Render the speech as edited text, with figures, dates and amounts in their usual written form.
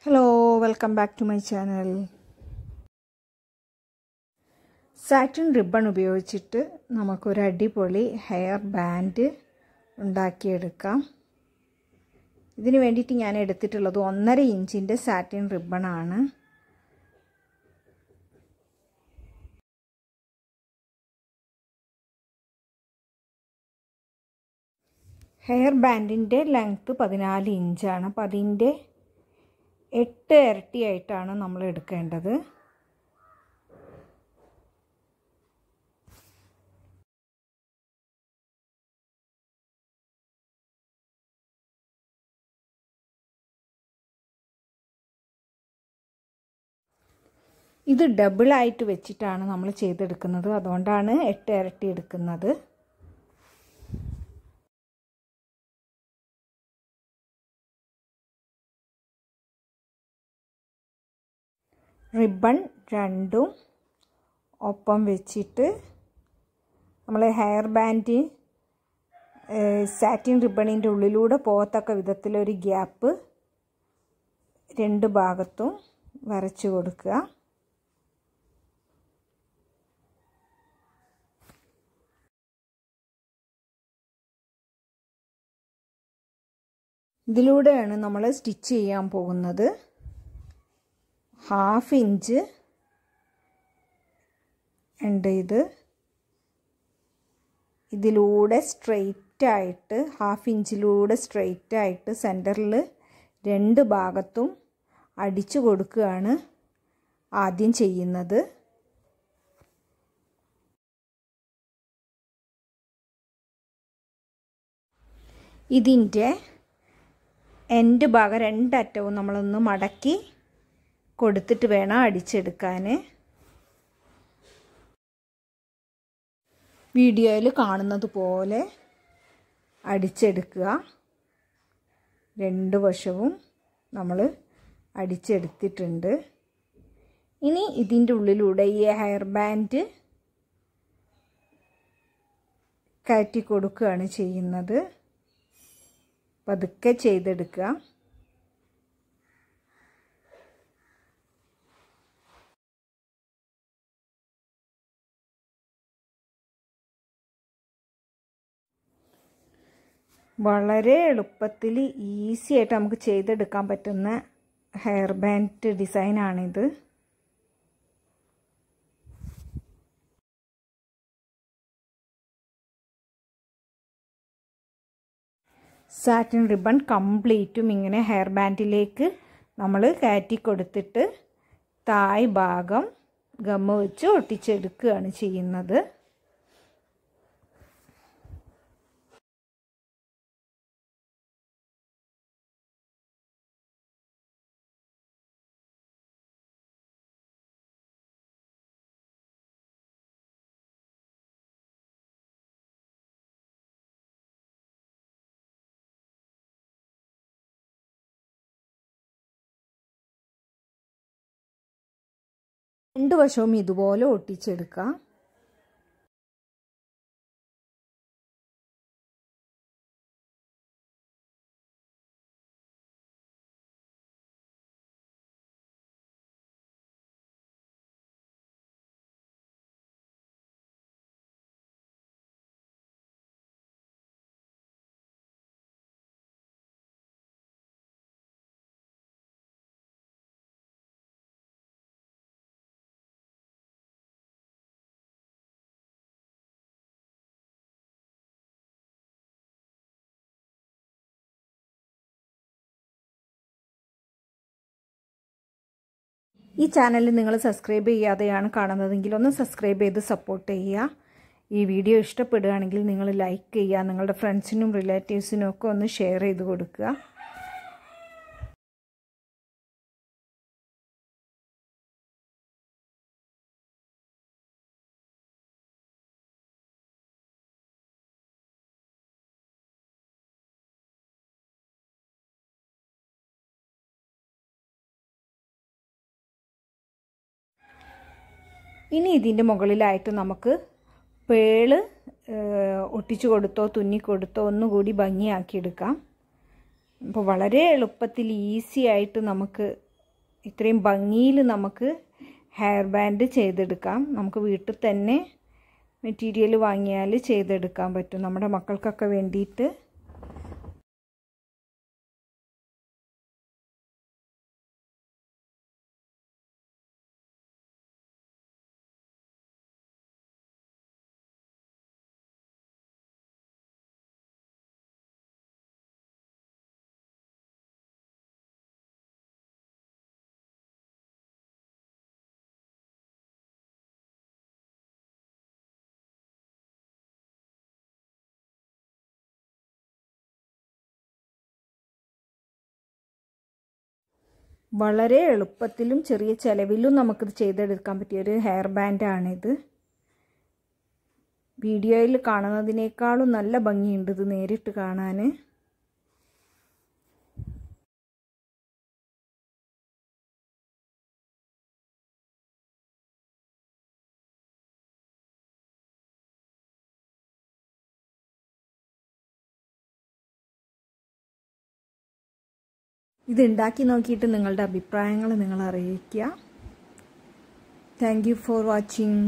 Hello, welcome back to my channel. Satin ribbon ഉപയോഗിച്ചിട്ട് നമുക്ക് ഒരു അടിപൊളി ഹെയർ ബാൻഡ് ഉണ്ടാക്കിയെടുക്കാം. ഇതിനു വേണ്ടിയിട്ട് ഞാൻ എടുത്തിട്ടുള്ളത് 1.5 ഇഞ്ചിന്റെ സാറ്റിൻ റിbbon ആണ്. ഹെയർ ബാൻഡിന്റെ ലെങ്ത് 14 ഇഞ്ചാണ്. അപ്പോൾ അതിന്റെ 8 ഇരട്ടിയായിട്ടാണ് നമ്മൾ എടുക്കേണ്ടത്. ഇത് ഡബിൾ ആയിട്ട് വെച്ചിട്ടാണ് നമ്മൾ ചെയ്തെടുക്കുന്നത്. അതുകൊണ്ടാണ് 8 ഇരട്ടി എടുക്കുന്നത്. റിബൺ രണ്ടും ഒപ്പം വെച്ചിട്ട് നമ്മൾ ഹെയർ ബാൻഡ് സാറ്റിൻ റിബണിൻ്റെ ഉള്ളിലൂടെ പോകത്തക്ക വിധത്തിലൊരു ഗ്യാപ്പ് രണ്ട് ഭാഗത്തും വരച്ചു കൊടുക്കുക. ഇതിലൂടെയാണ് നമ്മൾ സ്റ്റിച്ച് ചെയ്യാൻ പോകുന്നത്. 1/2 ഇഞ്ച് ഉണ്ട്. ഇതിലൂടെ സ്ട്രെയിറ്റ് ആയിട്ട് 1/2 ഇഞ്ചിലൂടെ സ്ട്രെയിറ്റ് ആയിട്ട് സെൻറ്ററിൽ രണ്ട് ഭാഗത്തും അടിച്ചു കൊടുക്കുകയാണ് ആദ്യം ചെയ്യുന്നത്. ഇതിൻ്റെ എൻഡ് ഭാഗം രണ്ടറ്റവും നമ്മളൊന്ന് മടക്കി കൊടുത്തിട്ട് വേണം അടിച്ചെടുക്കാൻ. വീഡിയോയിൽ കാണുന്നത് പോലെ അടിച്ചെടുക്കുക. രണ്ട് വശവും നമ്മൾ അടിച്ചെടുത്തിട്ടുണ്ട്. ഇനി ഇതിൻ്റെ ഉള്ളിലൂടെ ഈ ഹെയർ ബാൻഡ് കയറ്റി കൊടുക്കുകയാണ് ചെയ്യുന്നത്. പതുക്കെ ചെയ്തെടുക്കുക. വളരെ എളുപ്പത്തിൽ ഈസി ആയിട്ട് നമുക്ക് ചെയ്തെടുക്കാൻ പറ്റുന്ന ഹെയർ ബാൻഡ് ഡിസൈനാണിത്. സാറ്റിൻ റിബൺ കംപ്ലീറ്റും ഇങ്ങനെ ഹെയർ ബാൻഡിലേക്ക് നമ്മൾ കയറ്റി കൊടുത്തിട്ട് തായ് ഭാഗം ഗമ്മ് വെച്ച് ഒട്ടിച്ചെടുക്കുകയാണ് ചെയ്യുന്നത്. രണ്ട് വശവും ഇതുപോലെ ഒട്ടിച്ചെടുക്കാം. ഈ ചാനൽ നിങ്ങൾ സബ്സ്ക്രൈബ് ചെയ്യാതെയാണ് കാണുന്നതെങ്കിൽ ഒന്ന് സബ്സ്ക്രൈബ് ചെയ്ത് സപ്പോർട്ട് ചെയ്യുക. ഈ വീഡിയോ ഇഷ്ടപ്പെടുകയാണെങ്കിൽ നിങ്ങൾ ലൈക്ക് ചെയ്യുക. നിങ്ങളുടെ ഫ്രണ്ട്സിനും റിലേറ്റീവ്സിനും ഒക്കെ ഒന്ന് ഷെയർ ചെയ്ത് കൊടുക്കുക. ഇനി ഇതിൻ്റെ മുകളിലായിട്ട് നമുക്ക് പേള് ഒട്ടിച്ചു കൊടുത്തോ തുന്നി കൊടുത്തോ ഒന്നുകൂടി ഭംഗിയാക്കിയെടുക്കാം. അപ്പോൾ വളരെ എളുപ്പത്തിൽ ഈസി ആയിട്ട് നമുക്ക് ഇത്രയും ഭംഗിയിൽ നമുക്ക് ഹെയർ ബാൻഡ് ചെയ്തെടുക്കാം. നമുക്ക് വീട്ടിൽ തന്നെ മെറ്റീരിയൽ വാങ്ങിയാൽ ചെയ്തെടുക്കാൻ പറ്റും നമ്മുടെ മക്കൾക്കൊക്കെ വേണ്ടിയിട്ട്. വളരെ എളുപ്പത്തിലും ചെറിയ ചിലവിലും നമുക്കിത് ചെയ്തെടുക്കാൻ പറ്റിയൊരു ഹെയർ ബാൻഡാണിത്. വീഡിയോയിൽ കാണുന്നതിനേക്കാളും നല്ല ഭംഗിയുണ്ട് ഇത് നേരിട്ട് കാണാൻ. ഇതുണ്ടാക്കി നോക്കിയിട്ട് നിങ്ങളുടെ അഭിപ്രായങ്ങൾ നിങ്ങൾ അറിയിക്കുക. Thank you for watching.